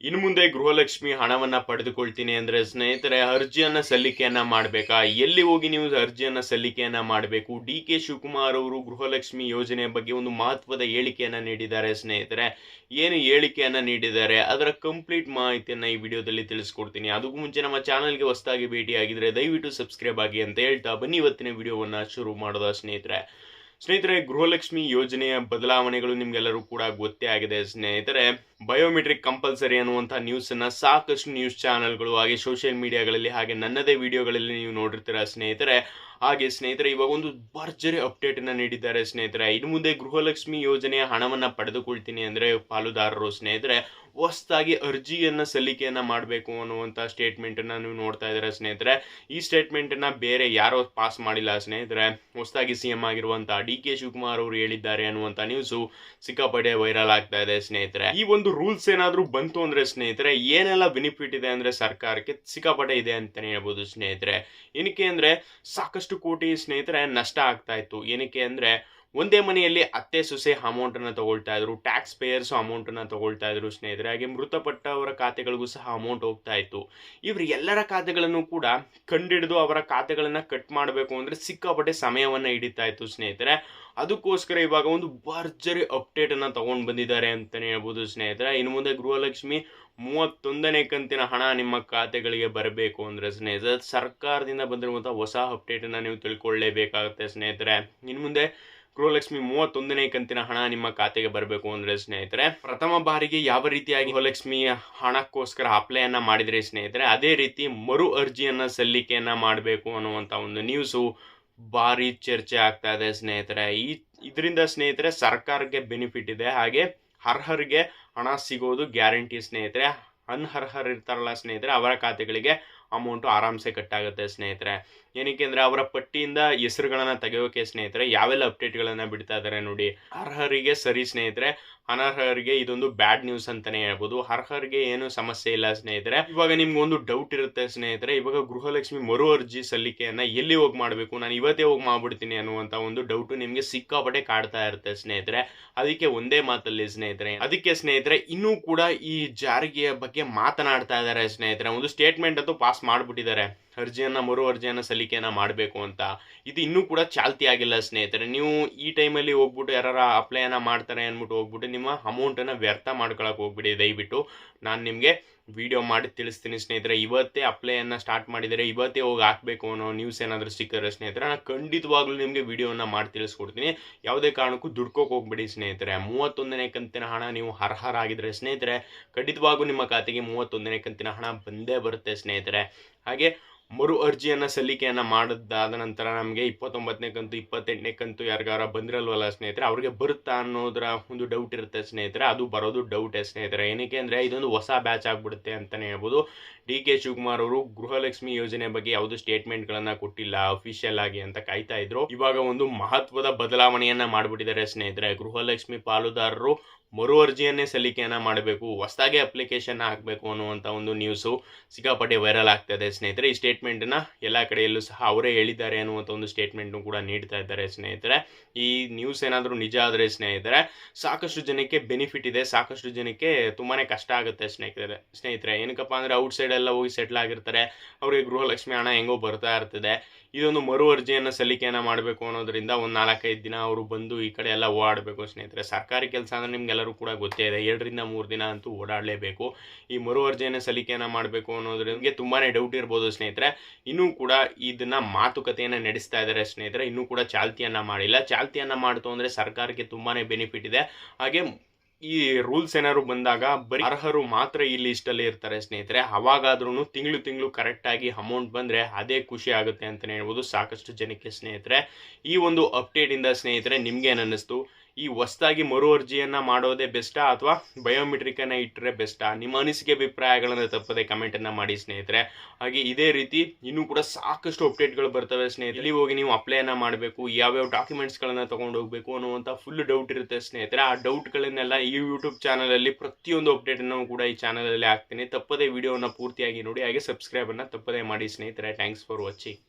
ಇನ್ನು ಮುಂದೆ ಗೃಹಲಕ್ಷ್ಮಿ ಹಣವನ್ನ ಪಡೆದುಕೊಳ್ತೀನಿ ಅಂದ್ರೆ ಸ್ನೇಹಿತರೆ ಅರ್ಜಿಯನ್ನ ಸಲ್ಲಿಕೆಯನ್ನ ಮಾಡಬೇಕಾ, ಎಲ್ಲಿ ಹೋಗಿ ನೀವು ಅರ್ಜಿಯನ್ನ ಸಲ್ಲಿಕೆಯನ್ನ ಮಾಡಬೇಕು? ಡಿ ಕೆ ಶಿವಕುಮಾರ್ ಅವರು ಗೃಹಲಕ್ಷ್ಮಿ ಯೋಜನೆ ಬಗ್ಗೆ ಒಂದು ಮಹತ್ವದ ಹೇಳಿಕೆಯನ್ನ ನೀಡಿದ್ದಾರೆ ಸ್ನೇಹಿತರೆ. ಏನು ಹೇಳಿಕೆಯನ್ನ ನೀಡಿದ್ದಾರೆ ಅದರ ಕಂಪ್ಲೀಟ್ ಮಾಹಿತಿಯನ್ನ ಈ ವಿಡಿಯೋದಲ್ಲಿ ತಿಳಿಸ್ಕೊಡ್ತೀನಿ. ಅದಕ್ಕೂ ಮುಂಚೆ ನಮ್ಮ ಚಾನಲ್ಗೆ ಹೊಸದಾಗಿ ಭೇಟಿ ಆಗಿದ್ರೆ ದಯವಿಟ್ಟು ಸಬ್ಸ್ಕ್ರೈಬ್ ಆಗಿ ಅಂತ ಹೇಳ್ತಾ ಬನ್ನಿ ಇವತ್ತಿನ ವಿಡಿಯೋವನ್ನ ಶುರು ಮಾಡೋದ ಸ್ನೇಹಿತರೆ ಗೃಹಲಕ್ಷ್ಮಿ ಯೋಜನೆಯ ಬದಲಾವಣೆಗಳು ನಿಮ್ಗೆಲ್ಲರೂ ಕೂಡ ಗೊತ್ತೇ ಆಗಿದೆ ಸ್ನೇಹಿತರೆ. ಬಯೋಮೆಟ್ರಿಕ್ ಕಂಪಲ್ಸರಿ ಅನ್ನುವಂಥ ನ್ಯೂಸನ್ನು ಸಾಕಷ್ಟು ನ್ಯೂಸ್ ಚಾನೆಲ್ಗಳು ಹಾಗೆ ಸೋಷಿಯಲ್ ಮೀಡಿಯಾಗಳಲ್ಲಿ ಹಾಗೆ ನನ್ನದೇ ವಿಡಿಯೋಗಳಲ್ಲಿ ನೀವು ನೋಡಿರ್ತೀರ ಸ್ನೇಹಿತರೆ. ಹಾಗೆ ಸ್ನೇಹಿತರೆ ಇವಾಗ ಒಂದು ಭರ್ಜರಿ ಅಪ್ಡೇಟನ್ನು ನೀಡಿದ್ದಾರೆ ಸ್ನೇಹಿತರೆ. ಇನ್ನು ಮುಂದೆ ಗೃಹಲಕ್ಷ್ಮಿ ಯೋಜನೆಯ ಹಣವನ್ನು ಪಡೆದುಕೊಳ್ತೀನಿ ಅಂದರೆ ಪಾಲುದಾರರು ಸ್ನೇಹಿತರೆ ಹೊಸದಾಗಿ ಅರ್ಜಿಯನ್ನು ಸಲ್ಲಿಕೆಯನ್ನು ಮಾಡಬೇಕು ಅನ್ನುವಂಥ ಸ್ಟೇಟ್ಮೆಂಟನ್ನು ನೀವು ನೋಡ್ತಾ ಇದ್ದಾರೆ ಸ್ನೇಹಿತರೆ. ಈ ಸ್ಟೇಟ್ಮೆಂಟನ್ನು ಬೇರೆ ಯಾರೋ ಪಾಸ್ ಮಾಡಿಲ್ಲ ಸ್ನೇಹಿತರೆ. ಹೊಸದಾಗಿ CM ಆಗಿರುವಂಥ ಡಿ ಕೆ ಶಿವಕುಮಾರ್ ಅವರು ಹೇಳಿದ್ದಾರೆ ಅನ್ನುವಂಥ ನ್ಯೂಸು ಸಿಕ್ಕಾಪಟ್ಟೆ ವೈರಲ್ ಆಗ್ತಾ ಇದೆ ಸ್ನೇಹಿತರೆ. ಈ ಒಂದು ರೂಲ್ಸ್ ಏನಾದರೂ ಬಂತು ಅಂದರೆ ಸ್ನೇಹಿತರೆ ಏನೆಲ್ಲ ಬೆನಿಫಿಟ್ ಇದೆ ಅಂದರೆ ಸರ್ಕಾರಕ್ಕೆ ಸಿಕ್ಕಾಪಟ್ಟೆ ಇದೆ ಅಂತಲೇ ಹೇಳ್ಬೋದು ಸ್ನೇಹಿತರೆ. ಏನಕ್ಕೆ ಅಂದರೆ ಸಾಕಷ್ಟು ಕೋಟಿ ಸ್ನೇಹಿತರೆ ನಷ್ಟ ಆಗ್ತಾ ಇತ್ತು. ಏನಕ್ಕೆ ಅಂದರೆ ಒಂದೇ ಮನೆಯಲ್ಲಿ ಅತ್ತೆ ಸೊಸೆ ಅಮೌಂಟನ್ನು ತಗೊಳ್ತಾ ಇದ್ರು, ಟ್ಯಾಕ್ಸ್ ಪೇಯರ್ಸ್ ಅಮೌಂಟನ್ನು ತಗೊಳ್ತಾ ಇದ್ರು ಸ್ನೇಹಿತರೆ. ಹಾಗೆ ಮೃತಪಟ್ಟವರ ಖಾತೆಗಳಿಗೂ ಸಹ ಅಮೌಂಟ್ ಹೋಗ್ತಾ ಇತ್ತು. ಇವರು ಎಲ್ಲರ ಖಾತೆಗಳನ್ನು ಕೂಡ ಕಂಡಿಡಿದು ಅವರ ಖಾತೆಗಳನ್ನು ಕಟ್ ಮಾಡಬೇಕು ಅಂದರೆ ಸಿಕ್ಕಾಪಟ್ಟೆ ಸಮಯವನ್ನು ಹಿಡಿತಾ ಇತ್ತು ಸ್ನೇಹಿತರೆ. ಅದಕ್ಕೋಸ್ಕರ ಇವಾಗ ಒಂದು ಭರ್ಜರಿ ಅಪ್ಡೇಟನ್ನು ತಗೊಂಡು ಬಂದಿದ್ದಾರೆ ಅಂತಲೇ ಹೇಳ್ಬೋದು ಸ್ನೇಹಿತರೆ. ಇನ್ನು ಮುಂದೆ ಗೃಹಲಕ್ಷ್ಮಿ 31ನೇ ಕಂತಿನ ಹಣ ನಿಮ್ಮ ಖಾತೆಗಳಿಗೆ ಬರಬೇಕು ಅಂದರೆ ಸ್ನೇಹಿತರೆ ಸರ್ಕಾರದಿಂದ ಬಂದಿರುವಂಥ ಹೊಸ ಅಪ್ಡೇಟನ್ನು ನೀವು ತಿಳ್ಕೊಳ್ಳೇಬೇಕಾಗುತ್ತೆ ಸ್ನೇಹಿತರೆ. ಇನ್ನು ಮುಂದೆ ಗೃಹಲಕ್ಷ್ಮಿ 31ನೇ ಕಂತಿನ ಹಣ ನಿಮ್ಮ ಖಾತೆಗೆ ಬರಬೇಕು ಅಂದರೆ ಸ್ನೇಹಿತರೆ ಪ್ರಥಮ ಬಾರಿಗೆ ಯಾವ ರೀತಿಯಾಗಿ ಗೃಹಲಕ್ಷ್ಮಿ ಹಣಕ್ಕೋಸ್ಕರ ಅಪ್ಲೈಯನ್ನ ಮಾಡಿದ್ರೆ ಸ್ನೇಹಿತರೆ ಅದೇ ರೀತಿ ಮರು ಅರ್ಜಿಯನ್ನು ಸಲ್ಲಿಕೆಯನ್ನು ಮಾಡಬೇಕು ಅನ್ನುವಂಥ ಒಂದು ನ್ಯೂಸು ಭಾರಿ ಚರ್ಚೆ ಆಗ್ತಾ ಇದೆ ಸ್ನೇಹಿತರೆ. ಇದರಿಂದ ಸ್ನೇಹಿತರೆ ಸರ್ಕಾರಕ್ಕೆ ಬೆನಿಫಿಟ್ ಇದೆ, ಹಾಗೆ ಅರ್ಹರಿಗೆ ಹಣ ಸಿಗೋದು ಗ್ಯಾರಂಟಿ ಸ್ನೇಹಿತರೆ. ಅನರ್ಹರು ಇರ್ತಾರಲ್ಲ ಸ್ನೇಹಿತರೆ ಅವರ ಖಾತೆಗಳಿಗೆ ಅಮೌಂಟು ಆರಾಮ್ಸೆ ಕಟ್ಟಾಗುತ್ತೆ ಸ್ನೇಹಿತರೆ. ಏನಕ್ಕೆ ಅಂದರೆ ಅವರ ಪಟ್ಟಿಯಿಂದ ಹೆಸರುಗಳನ್ನು ತೆಗೆಯೋಕೆ ಸ್ನೇಹಿತರೆ ಯಾವೆಲ್ಲ ಅಪ್ಡೇಟ್ಗಳನ್ನು ಬಿಡ್ತಾ ಇದ್ದಾರೆ ನೋಡಿ. ಅರ್ಹರಿಗೆ ಸರಿ ಸ್ನೇಹಿತರೆ, ಅನರ್ಹರಿಗೆ ಇದೊಂದು ಬ್ಯಾಡ್ ನ್ಯೂಸ್ ಅಂತಲೇ ಹೇಳ್ಬೋದು. ಅರ್ಹರಿಗೆ ಏನು ಸಮಸ್ಯೆ ಇಲ್ಲ ಸ್ನೇಹಿತರೆ. ಇವಾಗ ನಿಮ್ಗೊಂದು ಡೌಟ್ ಇರುತ್ತೆ ಸ್ನೇಹಿತರೆ, ಇವಾಗ ಗೃಹಲಕ್ಷ್ಮಿ ಮರು ಅರ್ಜಿ ಸಲ್ಲಿಕೆಯನ್ನು ಎಲ್ಲಿ ಹೋಗಿ ಮಾಡಬೇಕು, ನಾನು ಇವತ್ತೇ ಹೋಗಿ ಮಾಡ್ಬಿಡ್ತೀನಿ ಅನ್ನುವಂಥ ಒಂದು ಡೌಟು ನಿಮಗೆ ಸಿಕ್ಕಾಪಟ್ಟೆ ಕಾಡ್ತಾ ಇರುತ್ತೆ ಸ್ನೇಹಿತರೆ. ಅದಕ್ಕೆ ಒಂದೇ ಮಾತಲ್ಲಿ ಸ್ನೇಹಿತರೆ, ಅದಕ್ಕೆ ಸ್ನೇಹಿತರೆ ಇನ್ನೂ ಕೂಡ ಈ ಜಾರಿಗೆಯ ಬಗ್ಗೆ ಮಾತನಾಡ್ತಾ ಇದ್ದಾರೆ ಸ್ನೇಹಿತರೆ. ಒಂದು ಸ್ಟೇಟ್ಮೆಂಟ್ ಅಂತೂ ಪಾಸ್ ಮಾಡಿಬಿಟ್ಟಿದ್ದಾರೆ, ಮರು ಅರ್ಜಿಯನ್ನು ಸಲ್ಲಿಕೆಯನ್ನು ಮಾಡಬೇಕು ಅಂತ. ಇದು ಇನ್ನೂ ಕೂಡ ಚಾಲ್ತಿ ಆಗಿಲ್ಲ ಸ್ನೇಹಿತರೆ. ನೀವು ಈ ಟೈಮಲ್ಲಿ ಹೋಗ್ಬಿಟ್ಟು ಯಾರು ಅಪ್ಲೈಯನ್ನು ಮಾಡ್ತಾರೆ ಅಂದ್ಬಿಟ್ಟು ಹೋಗ್ಬಿಟ್ಟು ನಿಮ್ಮ ಅಮೌಂಟನ್ನು ವ್ಯರ್ಥ ಮಾಡ್ಕೊಳಕ್ಕೆ ಹೋಗ್ಬಿಡಿ. ದಯವಿಟ್ಟು ನಾನು ನಿಮಗೆ ವಿಡಿಯೋ ಮಾಡಿ ತಿಳಿಸ್ತೀನಿ ಸ್ನೇಹಿತರೆ. ಇವತ್ತೇ ಅಪ್ಲೈಯನ್ನು ಸ್ಟಾರ್ಟ್ ಮಾಡಿದರೆ ಇವತ್ತೇ ಹೋಗಿ ಹಾಕಬೇಕು ಅನ್ನೋ ನ್ಯೂಸ್ ಏನಾದರೂ ಸಿಕ್ಕಿದ್ರೆ ಸ್ನೇಹಿತರೆ ನಾನು ಖಂಡಿತವಾಗ್ಲೂ ನಿಮಗೆ ವಿಡಿಯೋನ ಮಾಡಿ ತಿಳಿಸ್ಕೊಡ್ತೀನಿ. ಯಾವುದೇ ಕಾರಣಕ್ಕೂ ದುಡ್ಕೋಕೆ ಹೋಗ್ಬಿಡಿ ಸ್ನೇಹಿತರೆ. 31ನೇ ಕಂತಿನ ಹಣ ನೀವು ಅರ್ಹರಾಗಿದ್ದರೆ ಸ್ನೇಹಿತರೆ ಖಂಡಿತವಾಗೂ ನಿಮ್ಮ ಖಾತೆಗೆ 31ನೇ ಕಂತಿನ ಹಣ ಬಂದೇ ಬರುತ್ತೆ ಸ್ನೇಹಿತರೆ. ಹಾಗೆ ಮರು ಅರ್ಜಿಯನ್ನು ಸಲ್ಲಿಕೆಯನ್ನು ಮಾಡಿದಾದ ನಂತರ ನಮಗೆ 29ನೇ ಕಂತು 28ನೇ ಕಂತು ಯಾರಿಗಾರ ಬಂದಿರಲ್ವಲ್ಲ ಸ್ನೇಹಿತರೆ ಅವ್ರಿಗೆ ಬರುತ್ತಾ ಅನ್ನೋದರ ಒಂದು ಡೌಟ್ ಇರುತ್ತೆ ಸ್ನೇಹಿತರೆ. ಅದು ಬರೋದು ಡೌಟೇ ಸ್ನೇಹಿತರೆ. ಏನಕ್ಕೆ ಅಂದರೆ ಇದೊಂದು ಹೊಸ ಬ್ಯಾಚ್ ಆಗಿಬಿಡುತ್ತೆ ಅಂತಲೇ ಹೇಳ್ಬೋದು. ಡಿ ಕೆ ಶಿವಕುಮಾರ್ ಅವರು ಗೃಹಲಕ್ಷ್ಮಿ ಯೋಜನೆ ಬಗ್ಗೆ ಯಾವುದೇ ಸ್ಟೇಟ್ಮೆಂಟ್ಗಳನ್ನು ಕೊಟ್ಟಿಲ್ಲ ಅಫಿಷಿಯಲ್ ಆಗಿ ಅಂತ ಕಾಯ್ತಾ ಇದ್ರು. ಇವಾಗ ಒಂದು ಮಹತ್ವದ ಬದಲಾವಣೆಯನ್ನು ಮಾಡಿಬಿಟ್ಟಿದ್ದಾರೆ ಸ್ನೇಹಿತರೆ. ಗೃಹಲಕ್ಷ್ಮಿ ಪಾಲುದಾರರು ಮರು ಅರ್ಜಿಯನ್ನೇ ಸಲ್ಲಿಕೆಯನ್ನು ಮಾಡಬೇಕು, ಹೊಸದಾಗಿ ಅಪ್ಲಿಕೇಶನ್ ಹಾಕಬೇಕು ಅನ್ನುವಂಥ ಒಂದು ನ್ಯೂಸು ಸಿಕ್ಕಾಪಟ್ಟೆ ವೈರಲ್ ಆಗ್ತಾ ಇದೆ ಸ್ನೇಹಿತರೆ. ಈ ಸ್ಟೇಟ್ಮೆಂಟನ್ನು ಎಲ್ಲ ಕಡೆಯಲ್ಲೂ ಸಹ ಅವರೇ ಹೇಳಿದ್ದಾರೆ ಅನ್ನುವಂಥ ಒಂದು ಸ್ಟೇಟ್ಮೆಂಟ್ನು ಕೂಡ ನೀಡ್ತಾ ಇದ್ದಾರೆ ಸ್ನೇಹಿತರೆ. ಈ ನ್ಯೂಸ್ ಏನಾದರೂ ನಿಜ ಆದರೆ ಸ್ನೇಹಿತರೆ ಸಾಕಷ್ಟು ಜನಕ್ಕೆ ಬೆನಿಫಿಟ್ ಇದೆ, ಸಾಕಷ್ಟು ಜನಕ್ಕೆ ತುಂಬಾ ಕಷ್ಟ ಆಗುತ್ತೆ ಸ್ನೇಹಿತರೆ. ಏನಕ್ಕಪ್ಪ ಅಂದರೆ ಔಟ್ಸೈಡ್ ಎಲ್ಲ ಹೋಗಿ ಸೆಟ್ಲ್ ಆಗಿರ್ತಾರೆ, ಅವರಿಗೆ ಗೃಹಲಕ್ಷ್ಮಿ ಹಣ ಹೆಂಗೋ ಬರ್ತಾ ಇರ್ತದೆ. ಇದೊಂದು ಮರು ಅರ್ಜಿಯನ್ನು ಸಲ್ಲಿಕೆಯನ್ನು ಮಾಡಬೇಕು ಅನ್ನೋದ್ರಿಂದ ಒಂದು 4-5 ದಿನ ಅವರು ಬಂದು ಈ ಕಡೆ ಎಲ್ಲ ಓಡಾಡಬೇಕು ಸ್ನೇಹಿತರೆ. ಸರ್ಕಾರಿ ಕೆಲಸ ಅಂದರೆ ನಿಮ್ಗೆಲ್ಲರೂ ಕೂಡ ಗೊತ್ತೇ ಇದೆ, 2-3 ದಿನ ಅಂತೂ ಓಡಾಡಲೇಬೇಕು. ಈ ಮರು ಅರ್ಜಿಯನ್ನು ಸಲ್ಲಿಕೆಯನ್ನು ಮಾಡಬೇಕು ಅನ್ನೋದ್ರಿಂದ ತುಂಬಾ ಡೌಟ್ ಇರ್ಬೋದು ಸ್ನೇಹಿತರೆ. ಇನ್ನೂ ಕೂಡ ಇದನ್ನ ಮಾತುಕತೆಯನ್ನು ನಡೆಸ್ತಾ ಇದ್ದಾರೆ ಸ್ನೇಹಿತರೆ. ಇನ್ನೂ ಕೂಡ ಚಾಲ್ತಿಯನ್ನು ಮಾಡಿಲ್ಲ. ಚಾಲ್ತಿಯನ್ನು ಮಾಡ್ತು ಅಂದರೆ ಸರ್ಕಾರಕ್ಕೆ ತುಂಬಾ ಬೆನಿಫಿಟ್ ಇದೆ. ಹಾಗೆ ಈ ರೂಲ್ಸ್ ಏನಾದ್ರು ಬಂದಾಗ ಬರೀ ಅರ್ಹರು ಮಾತ್ರ ಈ ಲಿಸ್ಟಲ್ಲಿ ಇರ್ತಾರೆ ಸ್ನೇಹಿತರೆ. ಅವಾಗಾದ್ರೂ ತಿಂಗಳು ಕರೆಕ್ಟಾಗಿ ಅಮೌಂಟ್ ಬಂದರೆ ಅದೇ ಖುಷಿ ಆಗುತ್ತೆ ಅಂತಲೇ ಹೇಳ್ಬೋದು ಸಾಕಷ್ಟು ಜನಕ್ಕೆ ಸ್ನೇಹಿತರೆ. ಈ ಒಂದು ಅಪ್ಡೇಟಿಂದ ಸ್ನೇಹಿತರೆ ನಿಮ್ಗೆ ಏನು ಅನ್ನಿಸ್ತು? ಈ ಹೊಸದಾಗಿ ಮರು ಅರ್ಜಿಯನ್ನು ಮಾಡೋದೇ ಬೆಸ್ಟಾ ಅಥವಾ ಬಯೋಮೆಟ್ರಿಕನ್ನು ಇಟ್ಟರೆ ಬೆಸ್ಟಾ? ನಿಮ್ಮ ಅನಿಸಿಕೆ ಅಭಿಪ್ರಾಯಗಳನ್ನು ತಪ್ಪದೆ ಕಮೆಂಟನ್ನು ಮಾಡಿ ಸ್ನೇಹಿತರೆ. ಹಾಗೆ ಇದೇ ರೀತಿ ಇನ್ನೂ ಕೂಡ ಸಾಕಷ್ಟು ಅಪ್ಡೇಟ್ಗಳು ಬರ್ತವೆ ಸ್ನೇಹಿತರೆ. ಇಲ್ಲಿ ಹೋಗಿ ನೀವು ಅಪ್ಲೈಯನ್ನು ಮಾಡಬೇಕು, ಯಾವ್ಯಾವ ಡಾಕ್ಯುಮೆಂಟ್ಸ್ಗಳನ್ನು ತೊಗೊಂಡು ಹೋಗಬೇಕು ಅನ್ನುವಂಥ ಫುಲ್ ಡೌಟ್ ಇರುತ್ತೆ ಸ್ನೇಹಿತರೆ. ಆ ಡೌಟ್ಗಳನ್ನೆಲ್ಲ ಈ ಯೂಟ್ಯೂಬ್ ಚಾನಲಲ್ಲಿ ಪ್ರತಿಯೊಂದು ಅಪ್ಡೇಟನ್ನು ಕೂಡ ಈ ಚಾನಲಲ್ಲಿ ಹಾಕ್ತೀನಿ. ತಪ್ಪದೆ ವಿಡಿಯೋನ ಪೂರ್ತಿಯಾಗಿ ನೋಡಿ, ಹಾಗೆ ಸಬ್ಸ್ಕ್ರೈಬನ್ನು ತಪ್ಪದೆ ಮಾಡಿ ಸ್ನೇಹಿತರೆ. Thanks for watching.